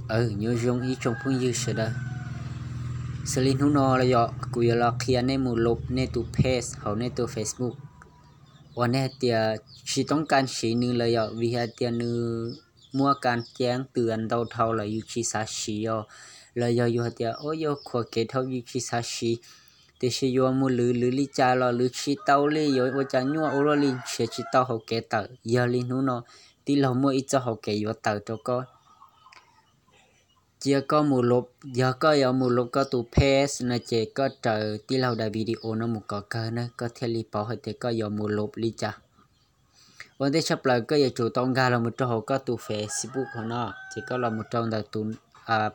nhớ dùng ý trong phương dư sẽ đây xử lý nó là do cụ là kia nên một lục nên tụ page hoặc nên tụ Facebookวันนี้เตียชีต้องการชีนึงเลยอ่ะวิหารเตียนึมัวการแจ้งเตือนเราเท่าเลยอยู่ชีสาชีอ่ะเลยอยู่เตียโอ้ยขวเกตเท่าอยู่ชีสาชีแต่ชีอยู่มือหรือลิจาเราหรือชีเต้าเลยอยู่ว่าจะยัวโอรลินเชียชีเต้าเขาเกตเตอร์ยาลินู้นที่เรามัวอีจะเขาเกยอยู่เตอร์ตัวก็เจ้าก็มูลบยาก็ยามูลบก็ตูเพสนะเจก็เจอที่เราได้วิดีโอนะมุกก็นะก็เทลีเปาให้เตก็ยามูลบลิจ้าวันที่ชับเลยก็อย่าจู่ต้องการเรามุดเจ้าก็ตูเฟซบุ๊กเขาเนาะเจก็เรามุดเจ้าได้ตู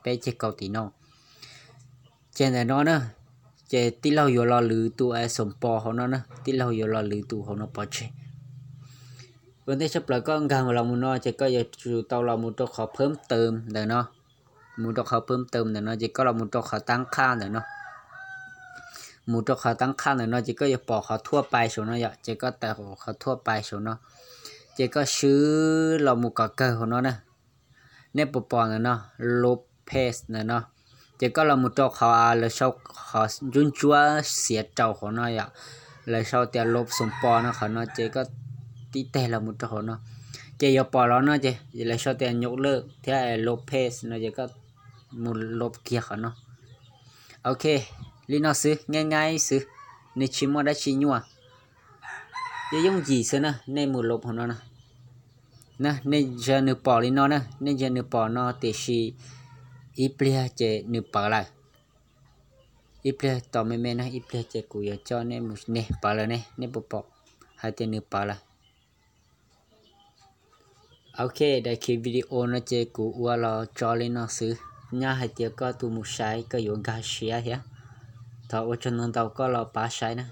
เป้เจเกาตีน้องเจไหนน้องนะเจที่เราอยู่รอหรือตัวไอ้สมปอเขาเนาะนะที่เราอยู่รอหรือตัวเขาเนาะปอเจวันที่ชับเลยก็การเรามุดเนาะเจก็อย่าจู่ต้องเรามุดเจ้าขอเพิ่มเติมเดี๋ยวเนาะมุดเขาเพิ่มเติมเดี๋ยวเนาะเจก็เรามุดเขาตั้งค่าเดี๋ยวเนาะมุดเขาตั้งค่าเดี๋ยวเนาะเจก็อย่าปอกเขาทั่วไปโฉนเนาะอย่าเจก็แต่เขาทั่วไปโฉนเนาะเจก็ซื้อเรามุกเกอร์ของเนาะนะเนี่ยปปอนเนาะลบเพจเนาะเจก็เรามุดเขาเลยชอบเขาจุนจัวเสียเจ้าของเนาะอย่าเลยชอบแต่ลบสมปอเนาะเขาเนาะเจก็ตีแต่เรามุดเขาเนาะเจอย่าปอแล้วเนาะเจเลยชอบแต่ยกเลิกที่ลบเพจเนาะเจก็มุดลบเกียร์เขาเนาะโอเคลีน่าซื้อง่ายๆซื้อในชิมอได้ชิญัวจะยุ่งgìซื้อนะในมุดลบของเนาะนะในเจอเนื้อปอลีน่านะในเจอเนื้อปอเนาะแต่ชีอีเปลี่ยเจเนื้อปออะไรอีเปลี่ยต่อไม่นะอีเปลี่ยเจกูอยากเจ้าเนี่ยมุดเนี่ยปอเลยเนี่ยปอให้แต่เนื้อปอละโอเคได้คลิปวิดีโอนะเจกูว่าเราจอลีน่าซื้อnhà hai tiệc có tụ một sai có dụng gà xía hả thọ ở trên nông tàu có lò bá sai nè